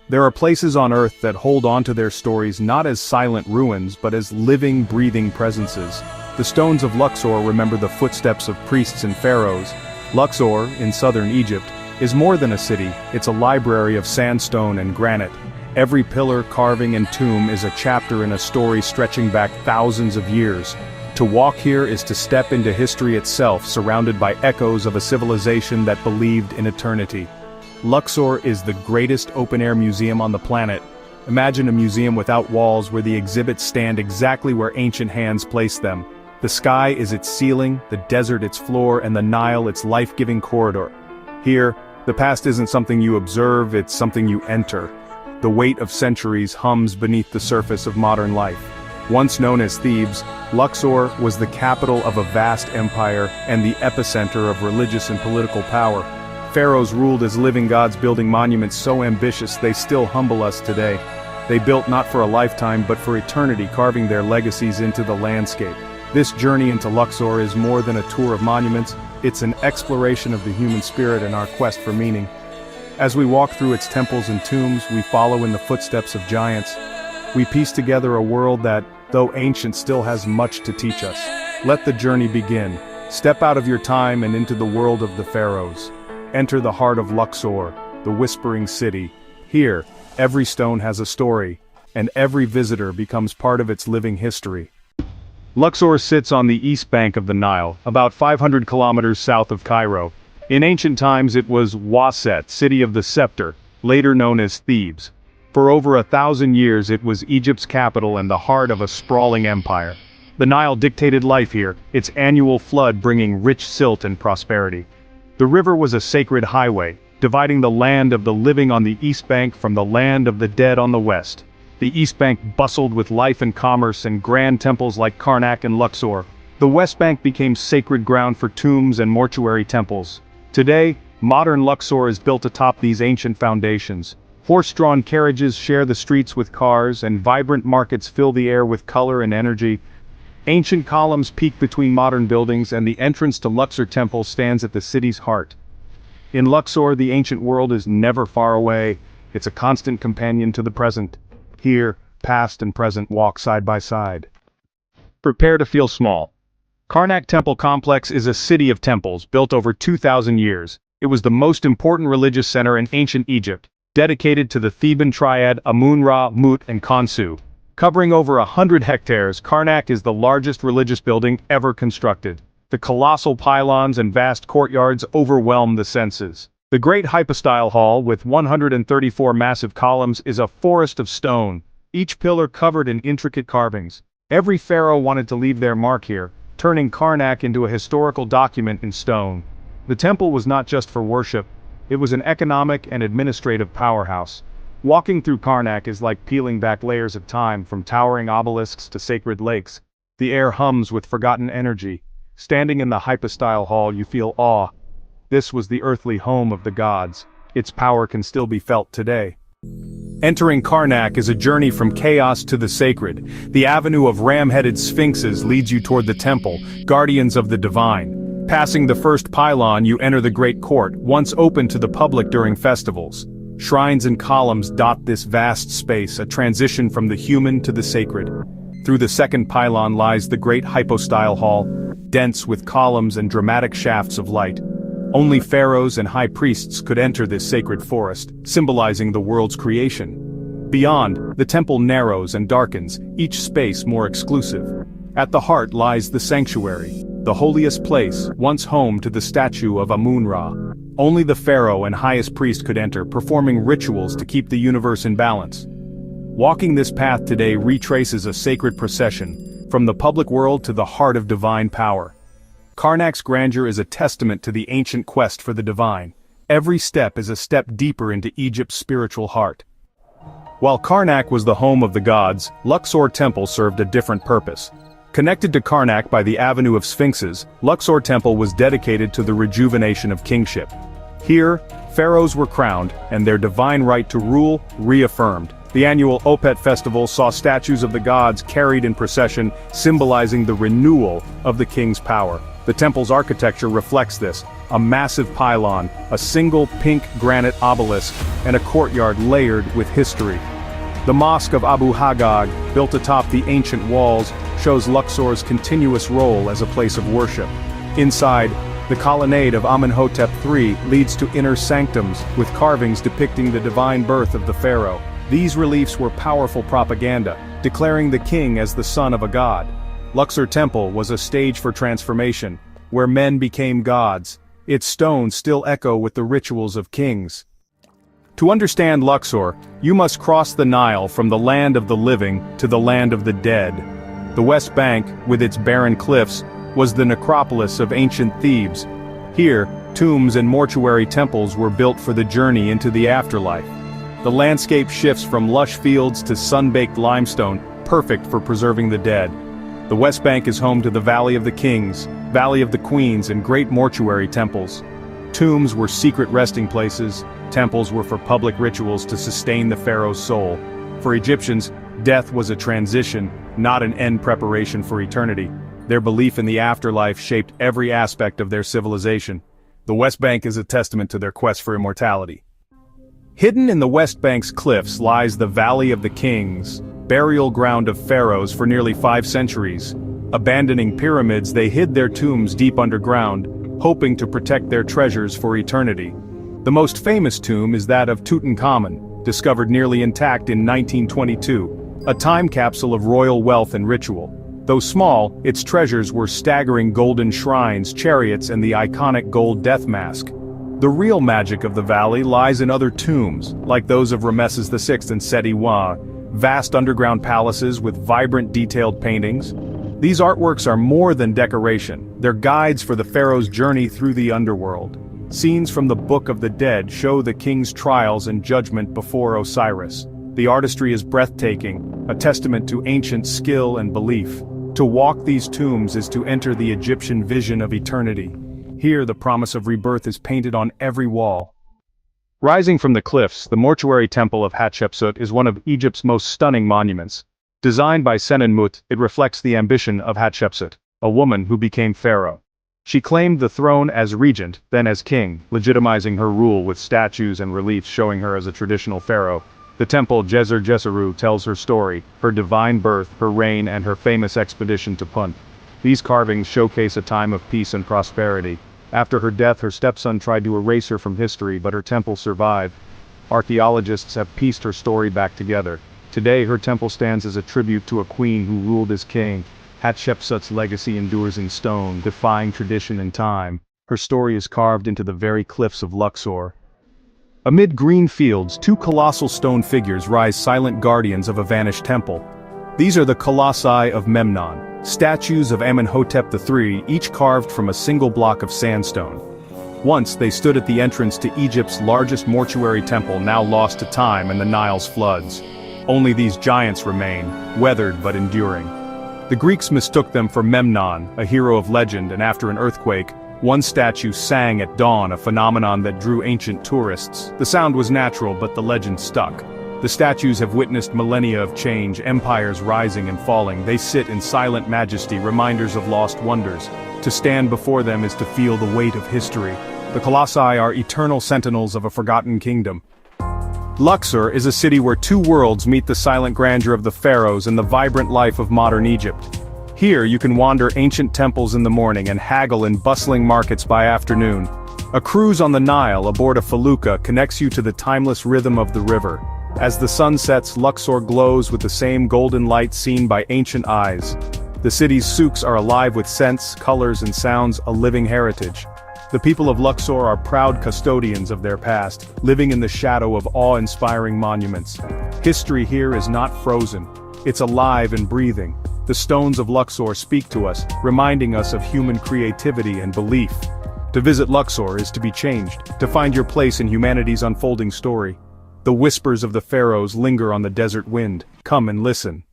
There are places on Earth that hold on to their stories not as silent ruins but as living, breathing presences. The stones of Luxor remember the footsteps of priests and pharaohs. Luxor, in southern Egypt, is more than a city, it's a library of sandstone and granite. Every pillar, carving and tomb is a chapter in a story stretching back thousands of years. To walk here is to step into history itself, surrounded by echoes of a civilization that believed in eternity. Luxor is the greatest open-air museum on the planet. Imagine a museum without walls where the exhibits stand exactly where ancient hands placed them. The sky is its ceiling, the desert its floor, and the Nile its life-giving corridor. Here, the past isn't something you observe, it's something you enter. The weight of centuries hums beneath the surface of modern life. Once known as Thebes, Luxor was the capital of a vast empire and the epicenter of religious and political power. Pharaohs ruled as living gods, building monuments so ambitious they still humble us today. They built not for a lifetime but for eternity, carving their legacies into the landscape. This journey into Luxor is more than a tour of monuments, it's an exploration of the human spirit and our quest for meaning. As we walk through its temples and tombs, we follow in the footsteps of giants. We piece together a world that, though ancient, still has much to teach us. Let the journey begin. Step out of your time and into the world of the pharaohs. Enter the heart of Luxor, the whispering city. Here, every stone has a story, and every visitor becomes part of its living history. Luxor sits on the east bank of the Nile, about 500 kilometers south of Cairo. In ancient times it was Waset, city of the scepter, later known as Thebes. For over 1,000 years it was Egypt's capital and the heart of a sprawling empire. The Nile dictated life here, its annual flood bringing rich silt and prosperity. The river was a sacred highway, dividing the land of the living on the east bank from the land of the dead on the west. The east bank bustled with life and commerce and grand temples like Karnak and Luxor. The west bank became sacred ground for tombs and mortuary temples. Today, modern Luxor is built atop these ancient foundations. Horse-drawn carriages share the streets with cars, and vibrant markets fill the air with color and energy. Ancient columns peak between modern buildings, and the entrance to Luxor Temple stands at the city's heart. In Luxor, the ancient world is never far away. It's a constant companion to the present. Here, past and present walk side by side. Prepare to feel small. Karnak Temple Complex is a city of temples built over 2,000 years. It was the most important religious center in ancient Egypt, dedicated to the Theban triad Amun-Ra, Mut, and Khonsu. Covering over 100 hectares, Karnak is the largest religious building ever constructed. The colossal pylons and vast courtyards overwhelm the senses. The great hypostyle hall, with 134 massive columns, is a forest of stone, each pillar covered in intricate carvings. Every pharaoh wanted to leave their mark here, turning Karnak into a historical document in stone. The temple was not just for worship, it was an economic and administrative powerhouse. Walking through Karnak is like peeling back layers of time, from towering obelisks to sacred lakes. The air hums with forgotten energy. Standing in the hypostyle hall, you feel awe. This was the earthly home of the gods. Its power can still be felt today. Entering Karnak is a journey from chaos to the sacred. The Avenue of ram-headed Sphinxes leads you toward the temple, guardians of the divine. Passing the first pylon, you enter the great court, once open to the public during festivals. Shrines and columns dot this vast space, a transition from the human to the sacred. Through the second pylon lies the great hypostyle hall, dense with columns and dramatic shafts of light. Only pharaohs and high priests could enter this sacred forest, symbolizing the world's creation. Beyond, the temple narrows and darkens, each space more exclusive. At the heart lies the sanctuary, the holiest place, once home to the statue of Amun-Ra. Only the pharaoh and highest priest could enter, performing rituals to keep the universe in balance. Walking this path today retraces a sacred procession, from the public world to the heart of divine power. Karnak's grandeur is a testament to the ancient quest for the divine. Every step is a step deeper into Egypt's spiritual heart. While Karnak was the home of the gods, Luxor Temple served a different purpose. Connected to Karnak by the Avenue of Sphinxes, Luxor Temple was dedicated to the rejuvenation of kingship. Here, pharaohs were crowned, and their divine right to rule reaffirmed. The annual Opet festival saw statues of the gods carried in procession, symbolizing the renewal of the king's power. The temple's architecture reflects this: a massive pylon, a single pink granite obelisk, and a courtyard layered with history. The Mosque of Abu Hagag, built atop the ancient walls, shows Luxor's continuous role as a place of worship. Inside, the colonnade of Amenhotep III leads to inner sanctums, with carvings depicting the divine birth of the pharaoh. These reliefs were powerful propaganda, declaring the king as the son of a god. Luxor Temple was a stage for transformation, where men became gods. Its stones still echo with the rituals of kings. To understand Luxor, you must cross the Nile from the land of the living to the land of the dead. The West Bank, with its barren cliffs, was the necropolis of ancient Thebes. Here, tombs and mortuary temples were built for the journey into the afterlife. The landscape shifts from lush fields to sun-baked limestone, perfect for preserving the dead. The West Bank is home to the Valley of the Kings, Valley of the Queens, and great mortuary temples. Tombs were secret resting places, temples were for public rituals to sustain the pharaoh's soul. For Egyptians, death was a transition, not an end preparation for eternity. Their belief in the afterlife shaped every aspect of their civilization. The West Bank is a testament to their quest for immortality. Hidden in the West Bank's cliffs lies the Valley of the Kings, burial ground of pharaohs for nearly 5 centuries. Abandoning pyramids, they hid their tombs deep underground, hoping to protect their treasures for eternity. The most famous tomb is that of Tutankhamun, discovered nearly intact in 1922, a time capsule of royal wealth and ritual. Though small, its treasures were staggering golden shrines, chariots, and the iconic gold death mask. The real magic of the valley lies in other tombs, like those of Ramesses VI and Seti I, vast underground palaces with vibrant detailed paintings. These artworks are more than decoration, they're guides for the pharaoh's journey through the underworld. Scenes from the Book of the Dead show the king's trials and judgment before Osiris. The artistry is breathtaking, a testament to ancient skill and belief. To walk these tombs is to enter the Egyptian vision of eternity. Here the promise of rebirth is painted on every wall. Rising from the cliffs, the mortuary temple of Hatshepsut is one of Egypt's most stunning monuments. Designed by Senenmut, it reflects the ambition of Hatshepsut, a woman who became pharaoh. She claimed the throne as regent, then as king, legitimizing her rule with statues and reliefs showing her as a traditional pharaoh. The temple Djeser Djeseru tells her story, her divine birth, her reign, and her famous expedition to Punt. These carvings showcase a time of peace and prosperity. After her death, her stepson tried to erase her from history, but her temple survived. Archaeologists have pieced her story back together. Today, her temple stands as a tribute to a queen who ruled as king. Hatshepsut's legacy endures in stone, defying tradition and time. Her story is carved into the very cliffs of Luxor. Amid green fields, 2 colossal stone figures rise, silent guardians of a vanished temple. These are the Colossi of Memnon, statues of Amenhotep III, each carved from a single block of sandstone. Once they stood at the entrance to Egypt's largest mortuary temple, now lost to time and the Nile's floods. Only these giants remain, weathered but enduring. The Greeks mistook them for Memnon, a hero of legend, and after an earthquake, one statue sang at dawn, a phenomenon that drew ancient tourists. The sound was natural, but the legend stuck. The statues have witnessed millennia of change, empires rising and falling. They sit in silent majesty, reminders of lost wonders. To stand before them is to feel the weight of history. The colossi are eternal sentinels of a forgotten kingdom. Luxor is a city where 2 worlds meet: the silent grandeur of the pharaohs and the vibrant life of modern Egypt. Here you can wander ancient temples in the morning and haggle in bustling markets by afternoon. A cruise on the Nile aboard a felucca connects you to the timeless rhythm of the river. As the sun sets, Luxor glows with the same golden light seen by ancient eyes. The city's souks are alive with scents, colors, and sounds, a living heritage. The people of Luxor are proud custodians of their past, living in the shadow of awe-inspiring monuments. History here is not frozen. It's alive and breathing. The stones of Luxor speak to us, reminding us of human creativity and belief. To visit Luxor is to be changed, to find your place in humanity's unfolding story. The whispers of the pharaohs linger on the desert wind. Come and listen.